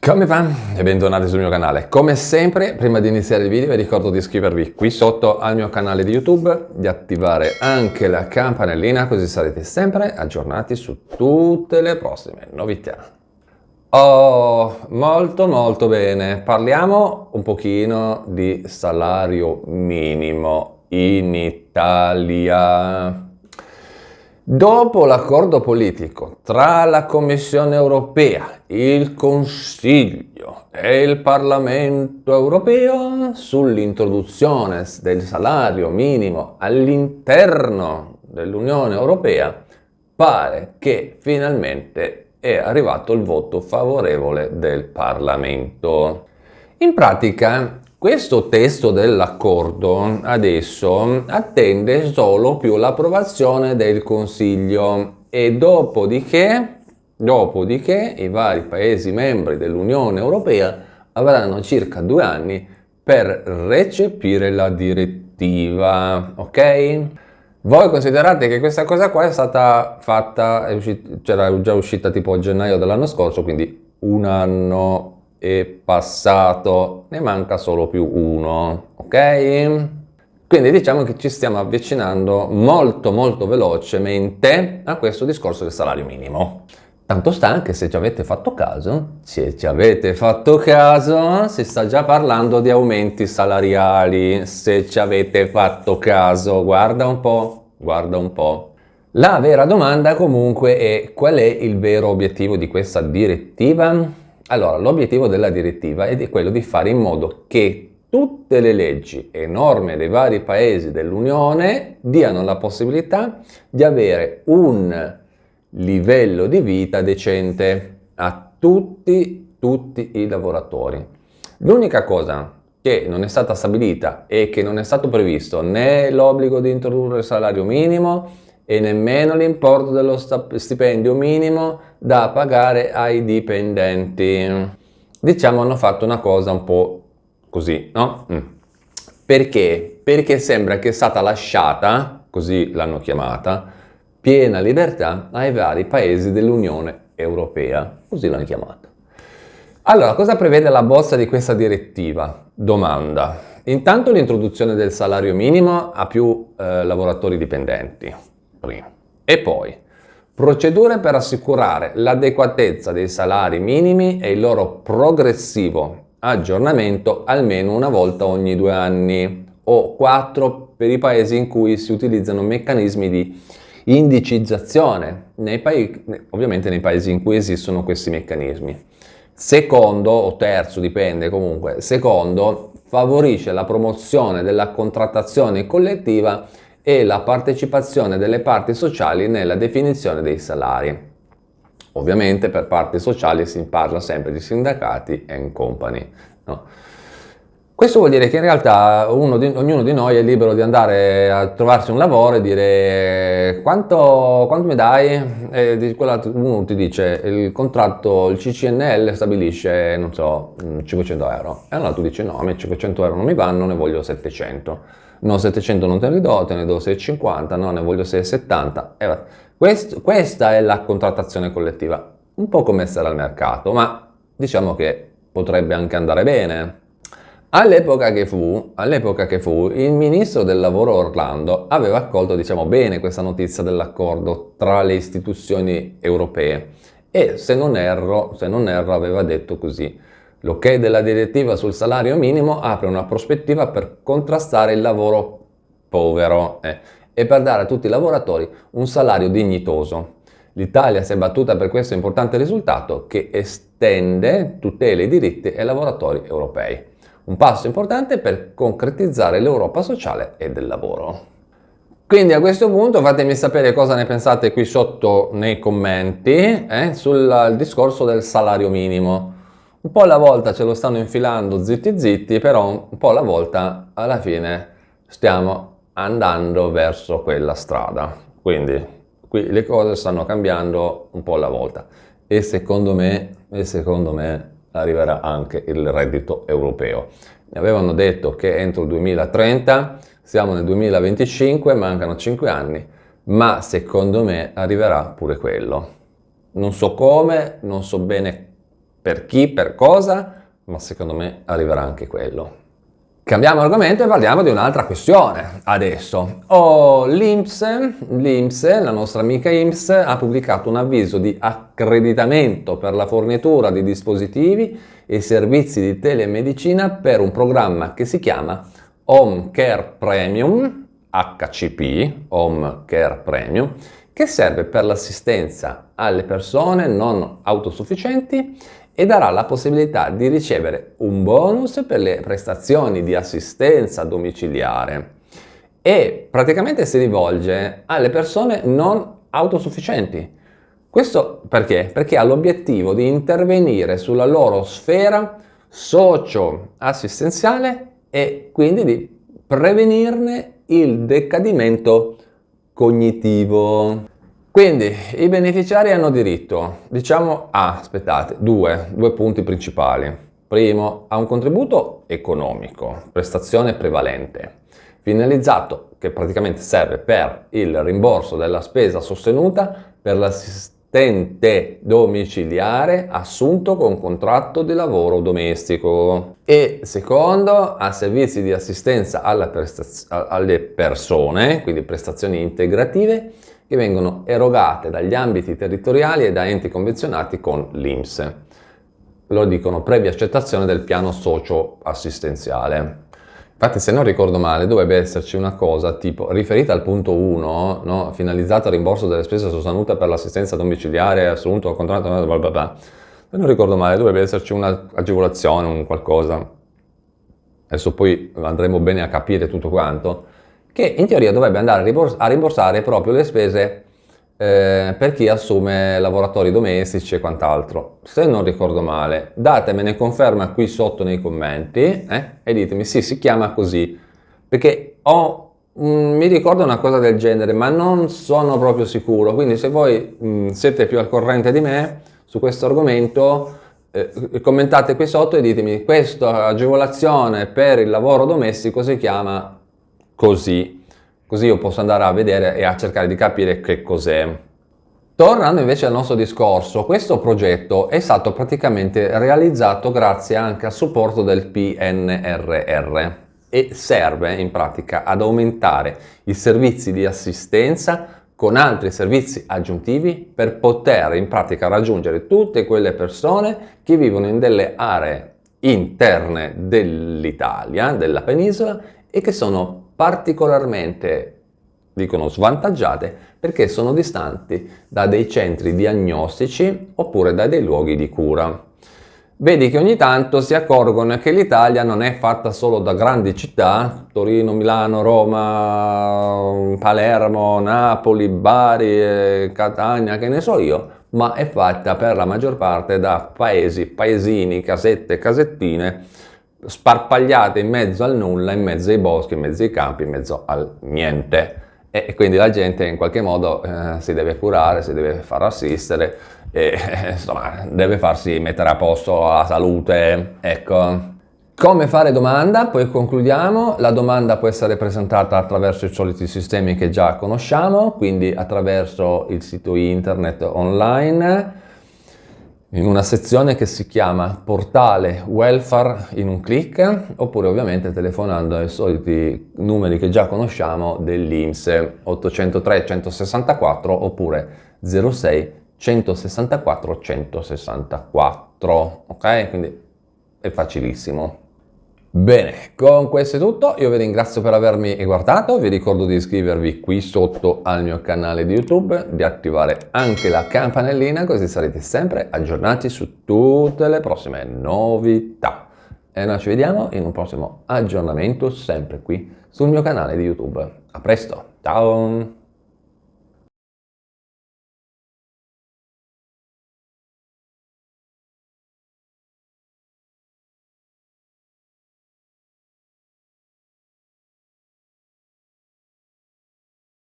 Come va? E bentornati sul mio canale. Come sempre, prima di iniziare il video vi ricordo di iscrivervi qui sotto al mio canale di YouTube, di attivare anche la campanellina così sarete sempre aggiornati su tutte le prossime novità. Oh, molto bene. Parliamo un pochino di salario minimo in Italia. Dopo l'accordo politico tra la Commissione europea, il Consiglio e il Parlamento europeo sull'introduzione del salario minimo all'interno dell'Unione Europea, pare che finalmente è arrivato il voto favorevole del Parlamento. In pratica, questo testo dell'accordo adesso attende solo più l'approvazione del Consiglio e dopodiché i vari Paesi membri dell'Unione Europea avranno circa 2 anni per recepire la direttiva, ok? Voi considerate che questa cosa qua è stata fatta, c'era già uscita tipo a gennaio dell'anno scorso, quindi 1 anno è passato, ne manca solo più 1, ok? Quindi diciamo che ci stiamo avvicinando molto velocemente a questo discorso del salario minimo. Tanto sta che se ci avete fatto caso, si sta già parlando di aumenti salariali, se ci avete fatto caso, guarda un po'. La vera domanda comunque è: qual è il vero obiettivo di questa direttiva? Allora, l'obiettivo della direttiva è quello di fare in modo che tutte le leggi e norme dei vari paesi dell'Unione diano la possibilità di avere un livello di vita decente a tutti i lavoratori. L'unica cosa che non è stata stabilita e che non è stato previsto né l'obbligo di introdurre il salario minimo e nemmeno l'importo dello stipendio minimo da pagare ai dipendenti. Diciamo hanno fatto una cosa un po' così, no? Perché? Perché sembra che è stata lasciata, così l'hanno chiamata, piena libertà ai vari paesi dell'Unione Europea, così l'hanno chiamata. Allora, cosa prevede la bozza di questa direttiva? Domanda. Intanto l'introduzione del salario minimo a più lavoratori dipendenti, prima. E poi procedure per assicurare l'adeguatezza dei salari minimi e il loro progressivo aggiornamento almeno una volta ogni 2 anni o 4 per i paesi in cui si utilizzano meccanismi di indicizzazione, ovviamente nei paesi in cui esistono questi meccanismi. Secondo, o terzo, dipende comunque, secondo, favorisce la promozione della contrattazione collettiva e la partecipazione delle parti sociali nella definizione dei salari. Ovviamente per parti sociali si parla sempre di sindacati and company, no? Questo vuol dire che in realtà ognuno di noi è libero di andare a trovarsi un lavoro e dire quanto mi dai? E uno ti dice il contratto, il CCNL stabilisce, non so, 500 euro. E allora tu dici no, a me 500 euro non mi vanno, ne voglio 700. No, 700 non te ne do 650, no, ne voglio 670. Questa è la contrattazione collettiva, un po' come essere al mercato, ma diciamo che potrebbe anche andare bene. All'epoca che fu, il ministro del lavoro Orlando aveva accolto, diciamo, bene questa notizia dell'accordo tra le istituzioni europee e, se non erro, aveva detto così: l'ok della direttiva sul salario minimo apre una prospettiva per contrastare il lavoro povero e per dare a tutti i lavoratori un salario dignitoso. L'Italia si è battuta per questo importante risultato che estende tutele e diritti ai lavoratori europei. Un passo importante per concretizzare l'Europa sociale e del lavoro. Quindi a questo punto fatemi sapere cosa ne pensate qui sotto nei commenti sul discorso del salario minimo. Un po' alla volta ce lo stanno infilando zitti, però un po' alla volta alla fine stiamo andando verso quella strada. Quindi qui le cose stanno cambiando un po' alla volta e secondo me arriverà anche il reddito europeo. Mi avevano detto che entro il 2030, siamo nel 2025, mancano 5 anni, ma secondo me arriverà pure quello. Non so come, non so bene Per chi, per cosa, ma secondo me arriverà anche quello. Cambiamo argomento e parliamo di un'altra questione adesso. L'INPS, la nostra amica INPS, ha pubblicato un avviso di accreditamento per la fornitura di dispositivi e servizi di telemedicina per un programma che si chiama Home Care Premium, HCP, Home Care Premium, che serve per l'assistenza alle persone non autosufficienti e darà la possibilità di ricevere un bonus per le prestazioni di assistenza domiciliare e praticamente si rivolge alle persone non autosufficienti. Questo perché? Perché ha l'obiettivo di intervenire sulla loro sfera socio-assistenziale e quindi di prevenirne il decadimento cognitivo. Quindi i beneficiari hanno diritto, due punti principali. Primo, a un contributo economico, prestazione prevalente, finalizzato, che praticamente serve per il rimborso della spesa sostenuta per l'assistente domiciliare assunto con contratto di lavoro domestico. E secondo, a servizi di assistenza alle persone, quindi prestazioni integrative, che vengono erogate dagli ambiti territoriali e da enti convenzionati con l'INPS. Lo dicono previa accettazione del piano socio-assistenziale. Infatti, se non ricordo male, dovrebbe esserci una cosa tipo riferita al punto 1, no? Finalizzata al rimborso delle spese sostenute per l'assistenza domiciliare assunto al contratto, bla bla bla. Se non ricordo male, dovrebbe esserci un'agevolazione, un qualcosa. Adesso poi andremo bene a capire tutto quanto, che in teoria dovrebbe andare a rimborsare proprio le spese per chi assume lavoratori domestici e quant'altro. Se non ricordo male, datemene conferma qui sotto nei commenti e ditemi sì, si chiama così, perché mi ricordo una cosa del genere, ma non sono proprio sicuro, quindi se voi siete più al corrente di me su questo argomento, commentate qui sotto e ditemi questa agevolazione per il lavoro domestico si chiama così io posso andare a vedere e a cercare di capire che cos'è. Tornando invece al nostro discorso, questo progetto è stato praticamente realizzato grazie anche al supporto del PNRR e serve in pratica ad aumentare i servizi di assistenza con altri servizi aggiuntivi per poter in pratica raggiungere tutte quelle persone che vivono in delle aree interne dell'Italia, della penisola, e che sono particolarmente, dicono, svantaggiate perché sono distanti da dei centri diagnostici oppure da dei luoghi di cura. Vedi che ogni tanto si accorgono che l'Italia non è fatta solo da grandi città, Torino, Milano, Roma, Palermo, Napoli, Bari, Catania, che ne so io, ma è fatta per la maggior parte da paesi, paesini, casette, casettine, sparpagliate in mezzo al nulla, in mezzo ai boschi, in mezzo ai campi, in mezzo al niente. E quindi la gente in qualche modo si deve curare, si deve far assistere e insomma deve farsi mettere a posto la salute, ecco. Come fare domanda? Poi concludiamo. La domanda può essere presentata attraverso i soliti sistemi che già conosciamo, quindi attraverso il sito internet online, in una sezione che si chiama Portale Welfare in un clic, oppure ovviamente telefonando ai soliti numeri che già conosciamo dell'INPS 803 164 oppure 06 164 164, ok? Quindi è facilissimo. Bene, con questo è tutto, io vi ringrazio per avermi guardato, vi ricordo di iscrivervi qui sotto al mio canale di YouTube, di attivare anche la campanellina così sarete sempre aggiornati su tutte le prossime novità. E noi ci vediamo in un prossimo aggiornamento sempre qui sul mio canale di YouTube. A presto, ciao!